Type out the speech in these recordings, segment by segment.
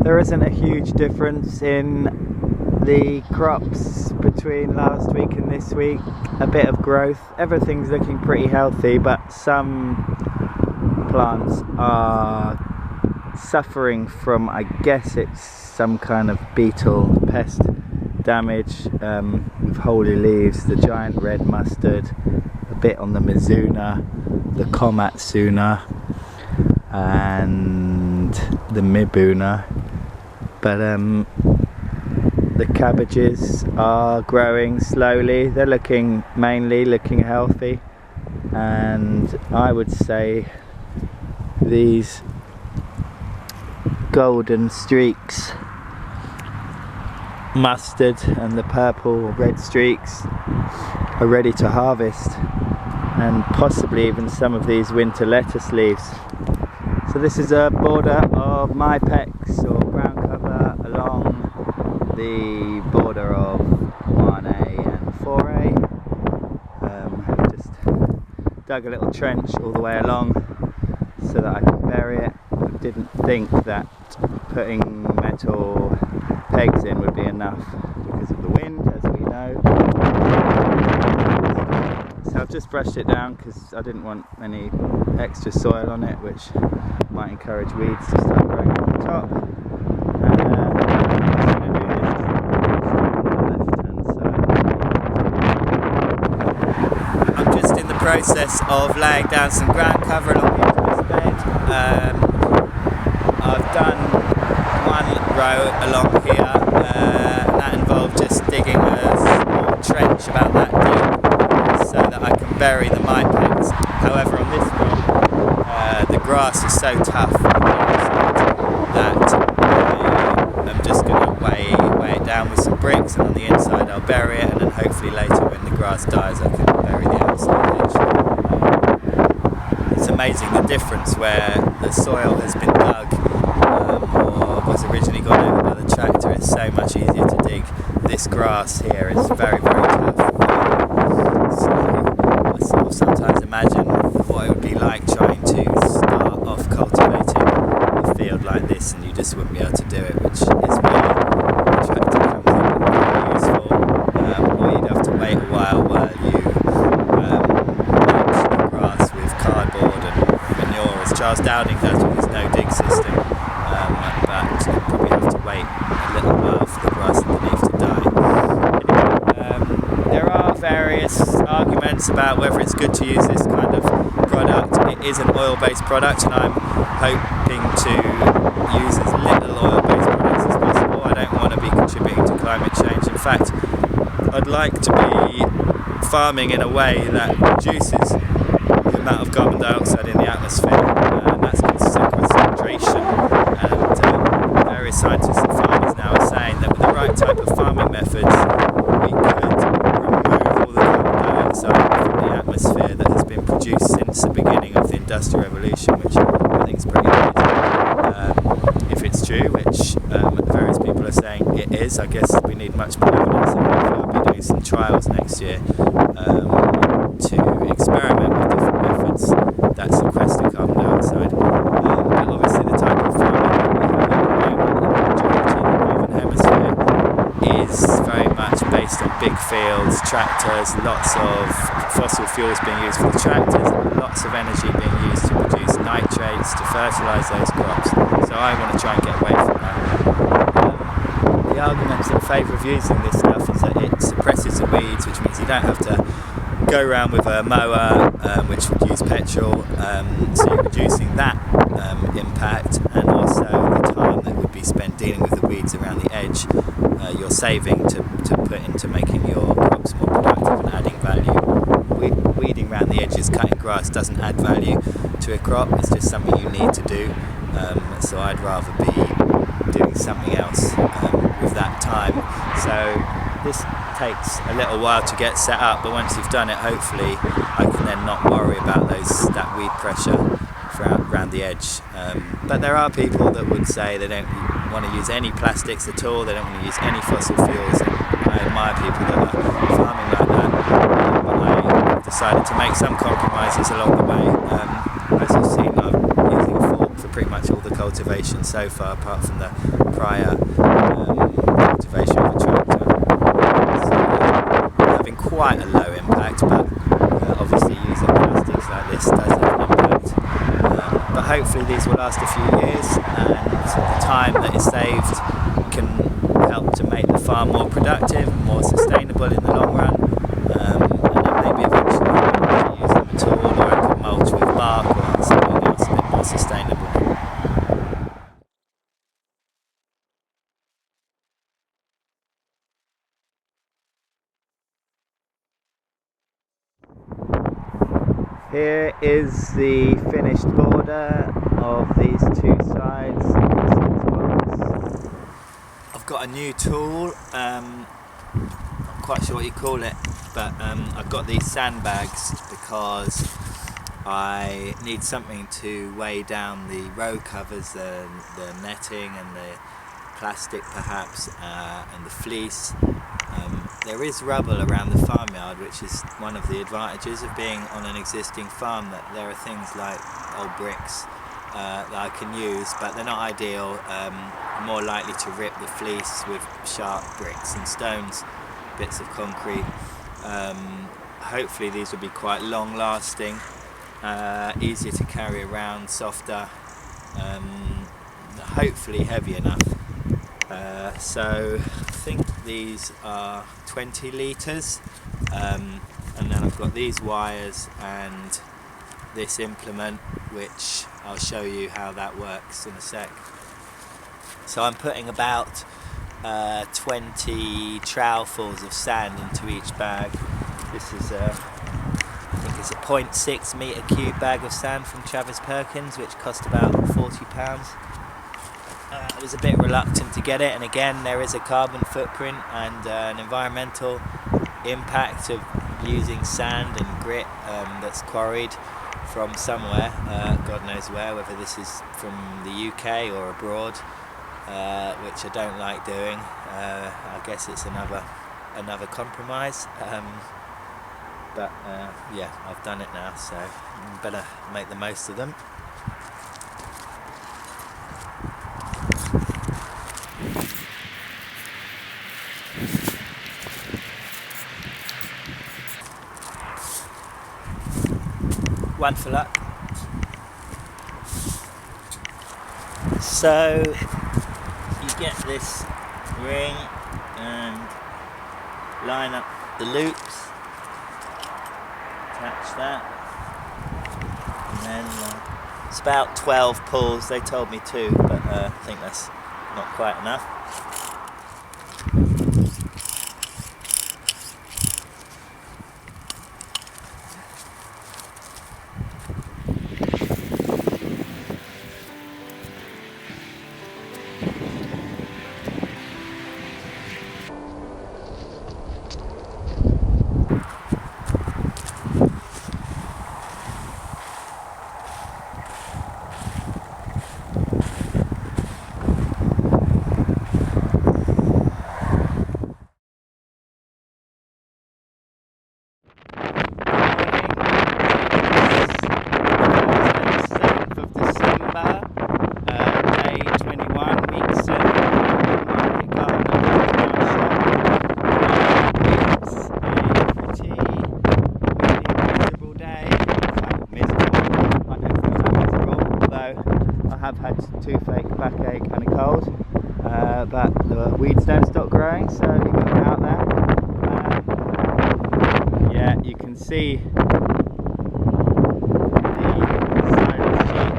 There isn't a huge difference in the crops between last week and this week. A bit of growth, everything's looking pretty healthy, but some plants are suffering from, I guess it's some kind of beetle pest damage, with holy leaves, the giant red mustard, a bit on the mizuna, the komatsuna and the mibuna, but the cabbages are growing slowly. They're mainly looking healthy, and I would say these golden streaks mustard and the purple or red streaks are ready to harvest, and possibly even some of these winter lettuce leaves. So this is a border of mypex or ground cover along the border of 1A and 4A. Just dug a little trench all the way along so that I can bury it. I didn't think that putting metal pegs in would be enough because of the wind, as we know. So I've just brushed it down because I didn't want any extra soil on it, which might encourage weeds to start growing up the top. I'm just in the process of laying down some ground cover along the edge of this bed. I've done one row along here, and that involved just digging a small trench about that deep so that I can bury the mypex. However, on this one, the grass is so tough that I'm just going to weigh it down with some bricks, and on the inside I'll bury it, and then hopefully later when the grass dies I can bury the outside edge. It's amazing the difference where the soil has been dug or was originally gone over by the tractor. It's so much easier to dig. This grass here is very, very tough. So I sort of sometimes imagine what it would be like trying to start off cultivating a field like this, and you just wouldn't be able to do it, which is where the tractor comes in very useful. Or you'd have to wait a while you mulch the grass with cardboard and manure, as Charles Dowding does with his no-dig system. But you probably have to wait a little while for the grass underneath to die. There are various arguments about whether it's good to use this kind of product. It is an oil-based product, and I'm hoping to use as little oil-based products as possible. I don't want to be contributing to climate change. In fact, I'd like to be farming in a way that reduces the amount of carbon dioxide in the atmosphere, and that's called sequestration. And various scientists and farmers now are saying that with the right type of farming methods, we could remove all the carbon dioxide from the atmosphere that has been produced since the beginning of the Industrial Revolution, which I think is pretty amazing. If it's true, which various people are saying it is, I guess we need much more evidence, and I'll be doing some trials next year to experiment with different methods that sequester carbon dioxide. But obviously the type of farming that we have at the moment in the majority of the Northern Hemisphere is very much based on big fields, tractors, lots of fossil fuels being used for the tractors, lots of energy being used to produce nitrates to fertilise those crops. So I want to try and get away from that. The arguments in favour of using this stuff is that it suppresses the weeds, which means you don't have to go around with a mower, which would use petrol, so you're reducing that impact, and also the time that would be spent dealing with the weeds around the edge you're saving to put into making your crops more productive and adding value. Weeding around the edges, cutting grass doesn't add value to a crop, it's just something you need to do, so I'd rather be doing something else with that time. So this takes a little while to get set up, but once you've done it, hopefully I can then not worry about that weed pressure around the edge. But there are people that would say they don't want to use any plastics at all, they don't want to use any fossil fuels, and I admire people that are farming like that. But I decided to make some compromises along the way. As you've seen, I'm using a fork for pretty much all the cultivation so far, apart from the prior cultivation of a tractor. So having quite a low impact, but obviously using plastics like this does have an impact. But hopefully these will last a few years, and the time that is saved can help to make the farm more productive and more sustainable in the long run. And then maybe eventually I can use them at all, or I can mulch with bark or something else a bit more sustainable. Here is the finished border of these two sides of the 6 box. I've got a new tool, not quite sure what you call it, but I've got these sandbags because I need something to weigh down the row covers, the netting and the plastic perhaps, and the fleece. There is rubble around the farmyard, which is one of the advantages of being on an existing farm, that there are things like old bricks that I can use, but they're not ideal. More likely to rip the fleece with sharp bricks and stones, bits of concrete. Hopefully these will be quite long lasting, easier to carry around, softer, hopefully heavy enough. So I think these are 20 litres, and then I've got these wires and this implement, which I'll show you how that works in a sec. So I'm putting about 20 trowelfuls of sand into each bag. This is I think it's a 0.6 metre cube bag of sand from Travis Perkins, which cost about £40. I was a bit reluctant to get it, and again there is a carbon footprint and an environmental impact of using sand and grit that's quarried from somewhere, God knows where, whether this is from the UK or abroad, which I don't like doing. I guess it's another compromise, but yeah, I've done it now, so I better make the most of them. One for luck. So you get this ring and line up the loops, attach that, and then it's about 12 pulls. They told me 2, but I think that's not quite enough. Toothache, backache and a cold, but the weeds don't stop growing, so you got them out there. Yeah, you can see the side of the sheet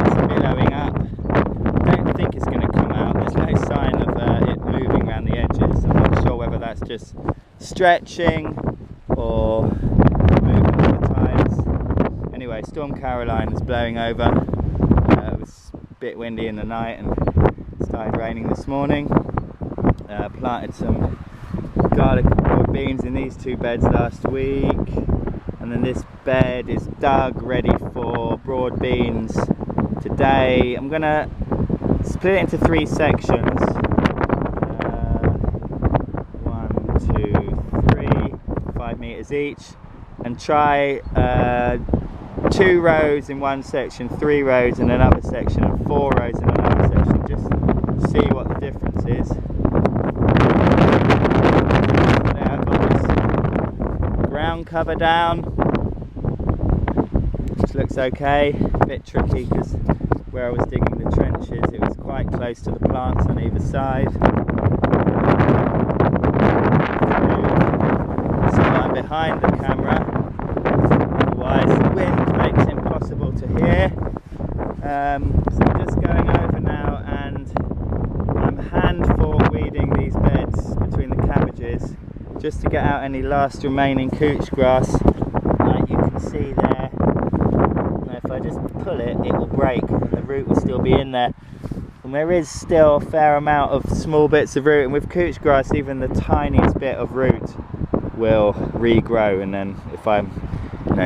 is billowing up. I don't think it's going to come out. There's no sign of it moving around the edges. I'm not sure whether that's just stretching or moving with the tides. Anyway, Storm Caroline is blowing over. It was a bit windy in the night and it started raining this morning. Planted some garlic and broad beans in these 2 beds last week, and then this bed is dug ready for broad beans today. I'm going to split it into 3 sections, 1, 2, 3, 5 meters each, and try 2 rows in one section, 3 rows in another section, and 4 rows in another section, just see what the difference is. Now I've got this ground cover down, which looks okay. A bit tricky because where I was digging the trenches, it was quite close to the plants on either side. So I'm behind the camera, otherwise the wind makes it impossible to hear. So I'm just going over now, and I'm hand fork weeding these beds between the cabbages just to get out any last remaining couch grass, like you can see there. Now if I just pull it, it will break and the root will still be in there. And there is still a fair amount of small bits of root, and with couch grass even the tiniest bit of root will regrow, and then if I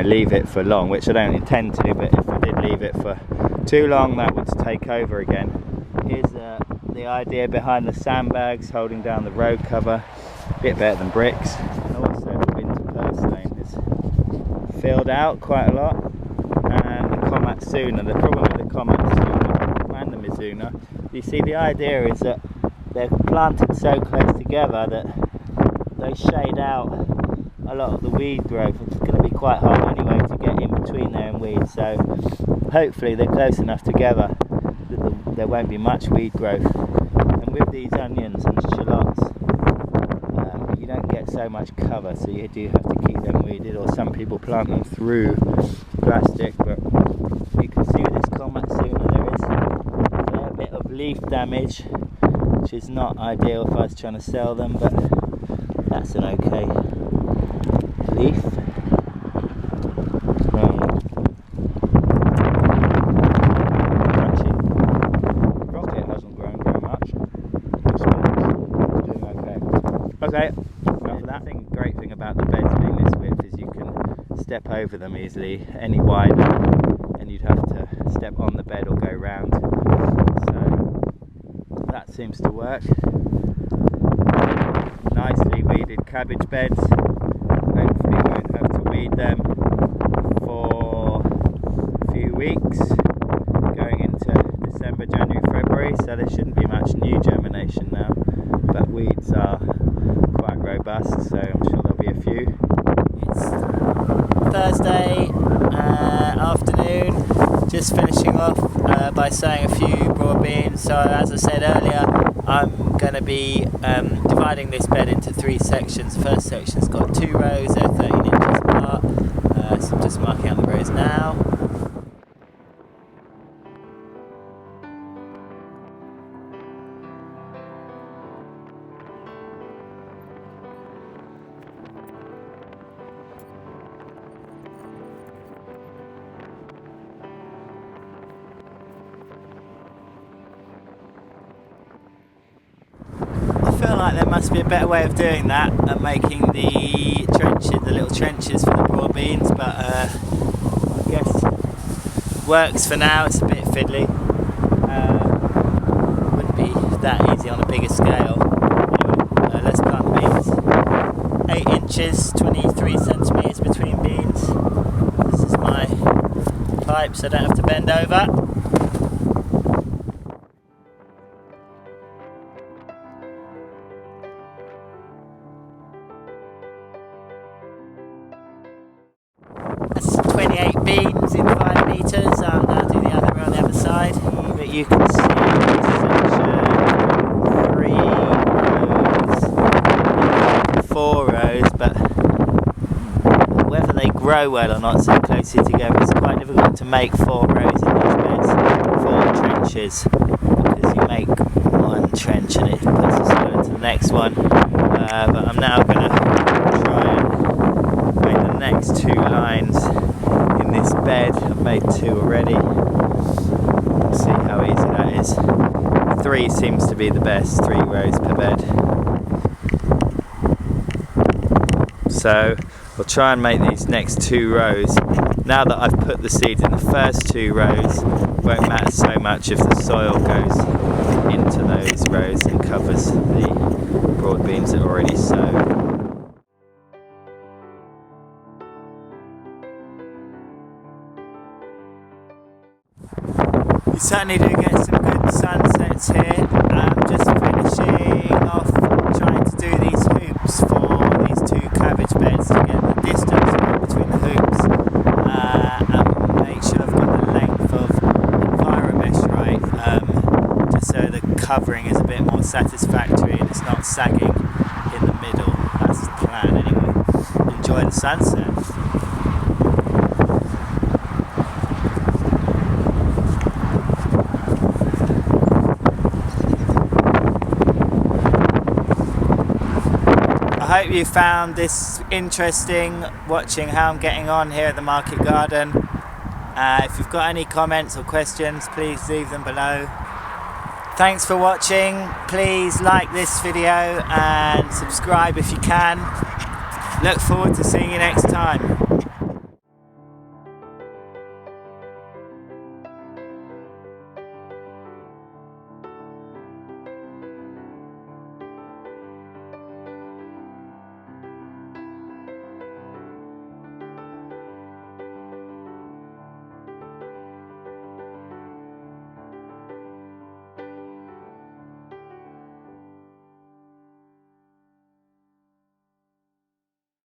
leave it for long, which I don't intend to, but if I did leave it for too long, that would take over again. Here's the idea behind the sandbags holding down the road cover. A bit better than bricks. Also the winter purslane is filled out quite a lot, and the Komatsuna. The problem with the Komatsuna and the Mizuna, you see, the idea is that they're planted so close together that they shade out a lot of the weed growth. It's going to be quite hard anyway to get in between there and weeds, so hopefully they're close enough together that there won't be much weed growth. And with these onions and shallots, you don't get so much cover, so you do have to keep them weeded, or some people plant them through plastic. But you can see with this Komatsuna there is a fair bit of leaf damage, which is not ideal if I was trying to sell them, but that's an okay leaf. Crunchy. Rocket hasn't grown very much. It's doing okay. Okay, enough of that. The great thing about the beds being this width is you can step over them easily. Any wider and you'd have to step on the bed or go round. So that seems to work. Nicely weeded cabbage beds. Hopefully we won't have to weed them for a few weeks going into December, January, February, so there shouldn't be much new germination now, but weeds are quite robust, so I'm sure there'll be a few. It's Thursday afternoon, just finishing off by sowing a few broad beans. So as I said earlier, I'm going to be dividing this bed into 3 sections. The first section's got 2 rows, they're 13 inches apart, so I'm just marking out the rows now. I feel like there must be a better way of doing that and making the trenches, the little trenches for the broad beans, but I guess works for now. It's a bit fiddly. Wouldn't be that easy on a bigger scale. Anyway, let's plant the beans. 8 inches, 23 centimetres between beans. This is my pipe, so I don't have to bend over. That's 28 beans in 5 metres. I'll now do the other on the other side. But you can see this section, 3 rows, 4 rows, but whether they grow well or not so closely together, it's quite difficult to make 4 rows in these beds, 4 trenches, because you make 1 trench and it puts the soil into the next one. But I'm now going to try and make the next 2 lines in this bed. I've made 2 already. We'll see how easy that is. 3 seems to be the best, 3 rows per bed. So I'll try and make these next 2 rows. Now that I've put the seeds in the first 2 rows, it won't matter so much if the soil goes into those rows and covers the broad beans that are already sown. You certainly do get some good sunsets here. I'm just finishing off trying to do these hoops for these 2 cabbage beds to get the distance right between the hoops and make sure I've got the length of Enviromesh right, just so the covering is a bit more satisfactory and it's not sagging in the middle. That's the plan anyway. Enjoy the sunset. I hope you found this interesting, watching how I'm getting on here at the market garden. If you've got any comments or questions, please leave them below. Thanks for watching. Please like this video and subscribe if you can. Look forward to seeing you next time.